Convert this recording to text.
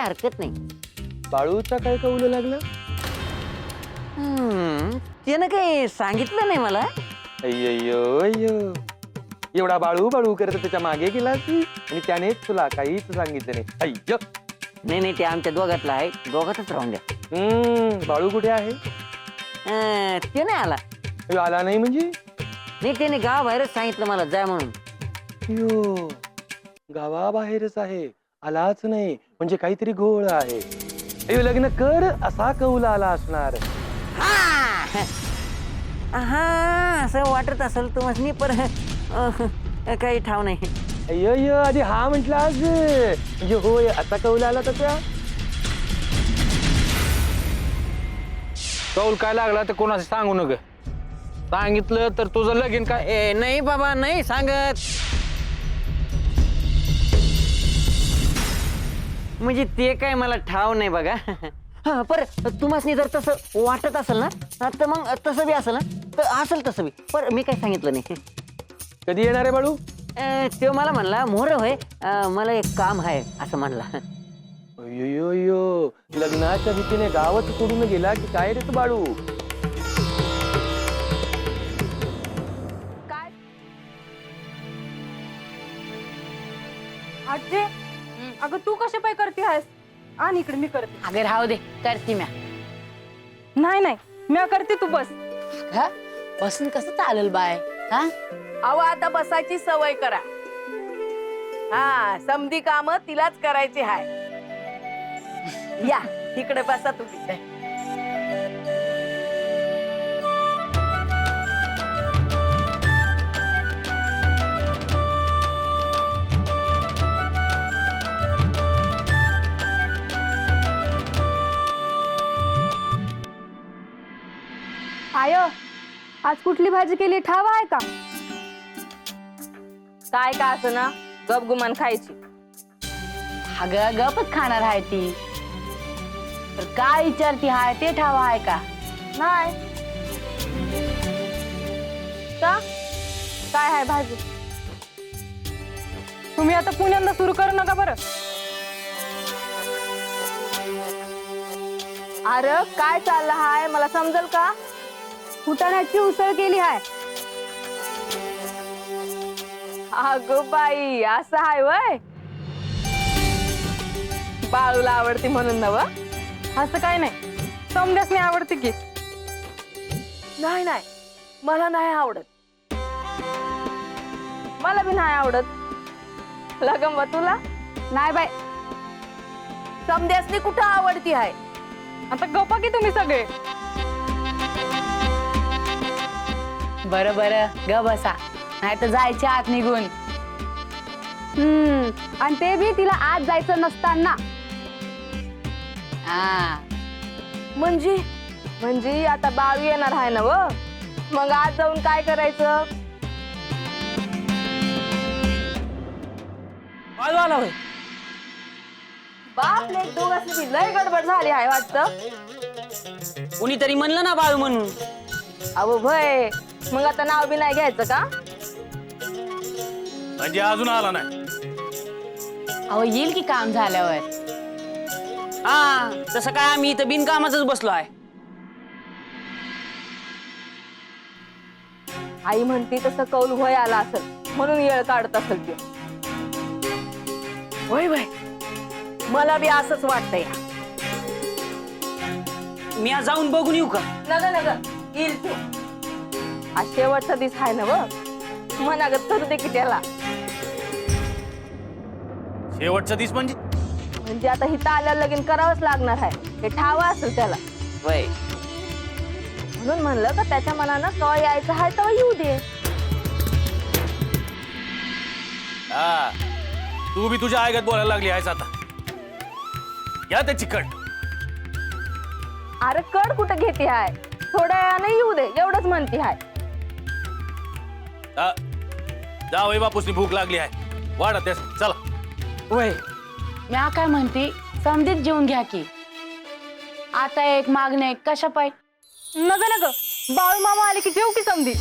काय हरकत नाही. बाळूचा काय कौल लागलं? त्यानं काही सांगितलं नाही मला. अय्यो अय्यो, एवढा बाळू बाळू करत त्याच्या मागे गेला की आणि त्याने तुला काहीच सांगितलं नाही. अय्यो. नाही ते आमच्या दोघातला आहे, दोघातच राहून द्या. बाळू कुठे आहे? ते नाही आला. अय्यो, आला नाही म्हणजे? नाही त्याने गावाबाहेरच सांगितलं मला जा म्हणून. अय्यो, गावाबाहेरच आहे, आलाच नाही म्हणजे काहीतरी घोळ आहे. अय्यो, लग्न कर असा कौल आला असणार. हा असं वाटत असेल तुम्हाला, पर काही ठाव नाही. अय्यो अय्यो, आधी हा म्हटलास म्हणजे होय असा कौल आला तसा. कौल काय लागला तर कोणाचं सांगू नका. सांगितलं तर तुझं लगीन काय. नाही बाबा नाही सांगत. म्हणजे ते काय मला ठाव नाही बघा. पर तुम्हाला जर तसं वाटत असेल ना तर मग तसं बी असेल ना तर असेल तसं बी, पर मी काही सांगितलं नाही. कधी येणार आहे बाळू? तो मला म्हणला मोहर होय, मला एक काम आहे असं म्हणला. अय्यो अय्यो, लग्नाच्या भीतीने गावात सोडून गेला की काय रे तू बाळू? काय आजी, अगं तू कशा पाय करते आहेस? आणि इकडे मी करते. अगं राहू दे, करते म्या. नाही मी करते, तू बस. हा बसून कसं चालेल बाय? हा अहो आता बसायची सवय करा. हा समधी काम तिलाच करायची हाय. या इकडे बसा तुम्ही. आय, आज कुठली भाजी केली ठाव आहे का? काय का असं ना गपगुमान खायची. अगं गपच खाणार आहे ती. तर काय विचारती हाय ते ठावा आहे का? नाही. का काय आहे भाजी? तुम्ही आता पुण्यांदा सुरू करू नका बरं. अरे काय चाललं हाय मला समजल का? फुटाण्याची उसळ केली आहे. अगं बाई असं हाय वय. बाळूला आवडती म्हणून नव? असं काय नाही, समजाच नाही आवडते की. नाही मला नाही आवडत. मला बी नाही आवडत. लगंब तुला? नाही बाय. समद्यासनी कुठं आवडती आहे? आता गप्पा की तुम्ही सगळे. बरं ग बसा, नाही तर जायचे आत निघून. आणि ते बी तिला आज जायचं नसताना. हा म्हणजे आता बाळू येणार आहे ना व, मग आज जाऊन काय करायचं? बाळू आला होय. बाप ले दोघांची लय गडबड झाली आहे वाटतं. कुणीतरी म्हणलं ना बाळू म्हणून. अहो भय, मग आता नाव बी नाही घ्यायचं का? म्हणजे अजून आला नाही. अहो येईल की काम झाल्यावर. हा तसं काय आम्ही इथं बिनकामाचंच बसलो आहे. आई म्हणती तसं कौल होय आला असेल म्हणून येळ काढत असेल ते. होय भय, मला बी असंच वाटतंय. मी आज जाऊन बघून येऊ का? नग येईल तू. आज शेवटचा दिस आहे ना व, मनागत करू दे की त्याला. शेवटचा दिस म्हणजे? म्हणजे आता हिथं आल्याला लगीन करावंच लागणार आहे, हे ठाव असेल त्याला. वय म्हणून म्हणलं का त्याच्या मनानं केव्हा यायचं आहे तेव्हा येऊ दे. हा तू बी तुझ्या आईगत बोलायला लागली आहेस आता. या त्याची कट. अरे कड कुठं घेते हाय, थोड्या वेळानं येऊ दे एवढंच म्हणती हाय. जा वय बापूसनी भूक लागली आहे, वाढा तेच चला. वय म्या काय म्हणते, समधीत जेवून घ्या की. आता एक मागणे एक कशा पाय. नग बाळू मामा आले की जेव की समधी.